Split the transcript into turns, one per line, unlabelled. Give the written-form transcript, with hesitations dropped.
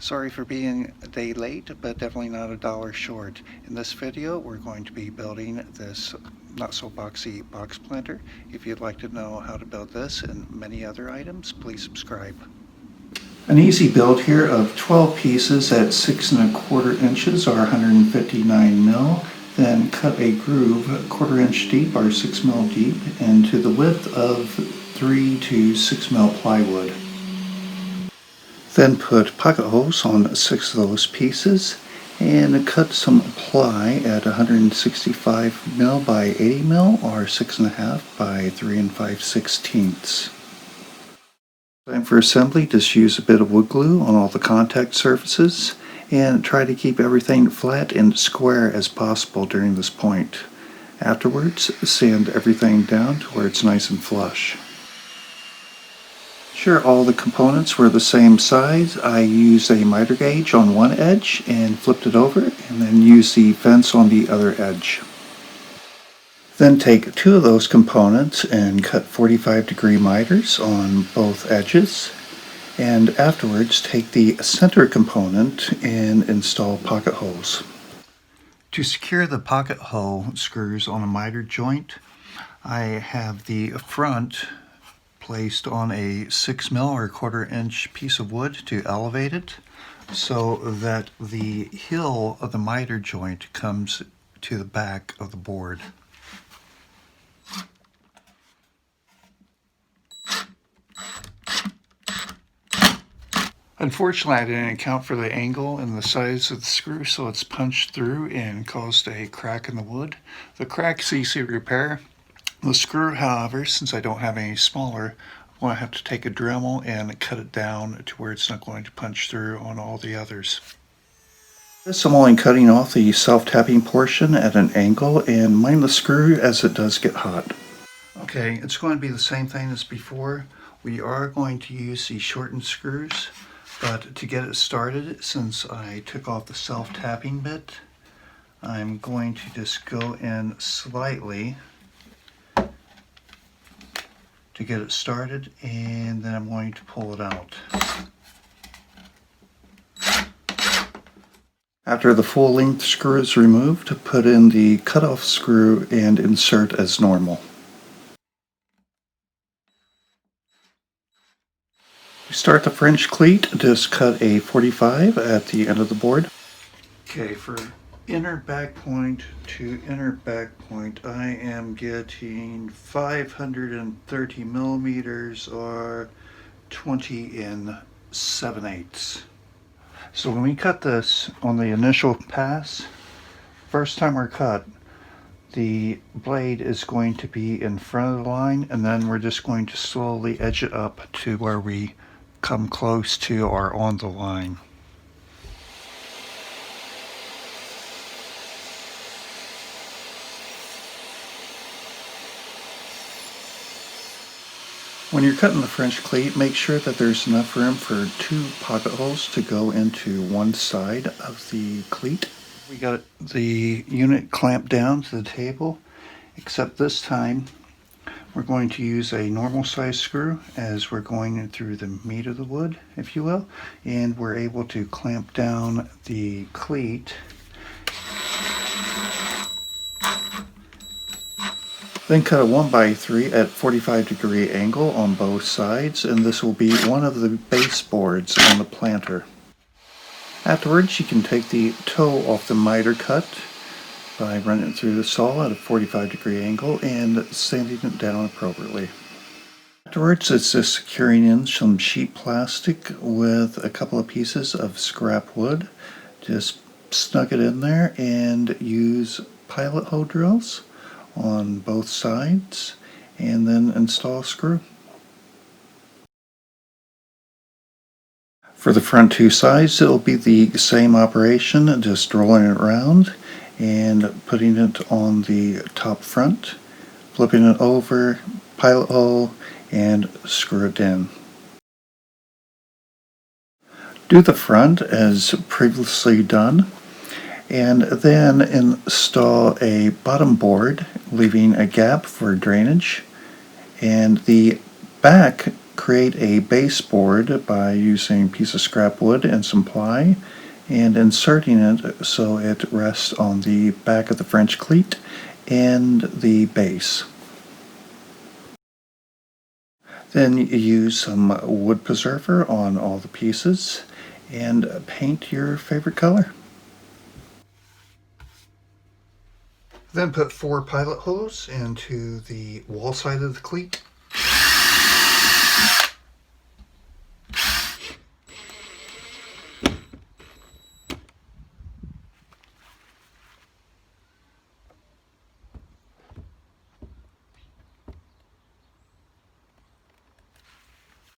Sorry for being a day late, but definitely not a dollar short. In this video, we're going to be building this not so boxy box planter. If you'd like to know how to build this and many other items, please subscribe. An easy build here of 12 pieces at 6 1/4 inches or 159 mil. Then cut a groove 1/4 inch deep or 6 mil deep into the width of 3 to 6 mil plywood. Then put pocket holes on 6 of those pieces and cut some ply at 165 mil by 80 mil or 6.5 by 3 5/16. Time for assembly, just use a bit of wood glue on all the contact surfaces and try to keep everything flat and square as possible during this point. Afterwards, sand everything down to where it's nice and flush. Sure, all the components were the same size. I used a miter gauge on one edge and flipped it over, and then used the fence on the other edge. Then take 2 of those components and cut 45-degree miters on both edges. And afterwards, take the center component and install pocket holes. To secure the pocket hole screws on a miter joint, I have the front placed on a 6 mil or 1/4 inch piece of wood to elevate it so that the heel of the miter joint comes to the back of the board. Unfortunately, I didn't account for the angle and the size of the screw, so it's punched through and caused a crack in the wood. The crack is easy to repair. The screw, however, since I don't have any smaller, I'm going to have to take a Dremel and cut it down to where it's not going to punch through on all the others. This I'm only cutting off the self-tapping portion at an angle, and mind the screw as it does get hot. Okay, it's going to be the same thing as before. We are going to use the shortened screws, but to get it started, since I took off the self-tapping bit, I'm going to just go in slightly to get it started, and then I'm going to pull it out. After the full length screw is removed, put in the cutoff screw and insert as normal. To start the French cleat, just cut a 45 at the end of the board. Okay, for inner back point to inner back point, I am getting 530 millimeters or 20 7/8. So when we cut this on the initial pass, first time we're cut, the blade is going to be in front of the line, and then we're just going to slowly edge it up to where we come close to or on the line. When you're cutting the French cleat, make sure that there's enough room for 2 pocket holes to go into one side of the cleat. We got the unit clamped down to the table, except this time we're going to use a normal size screw as we're going through the meat of the wood, if you will, and we're able to clamp down the cleat. Then cut a 1x3 at 45-degree angle on both sides, and this will be one of the base boards on the planter. Afterwards, you can take the toe off the miter cut by running it through the saw at a 45-degree angle and sanding it down appropriately. Afterwards, it's just securing in some sheet plastic with a couple of pieces of scrap wood. Just snug it in there and use pilot hole drills on both sides, and then install a screw. For the front 2 sides, it'll be the same operation, just rolling it around and putting it on the top front, flipping it over, pilot hole, and screw it in. Do the front as previously done, and then install a bottom board, leaving a gap for drainage, and the back create a baseboard by using a piece of scrap wood and some ply and inserting it so it rests on the back of the French cleat and the base. Then you use some wood preserver on all the pieces and paint your favorite color. Then put 4 pilot holes into the wall side of the cleat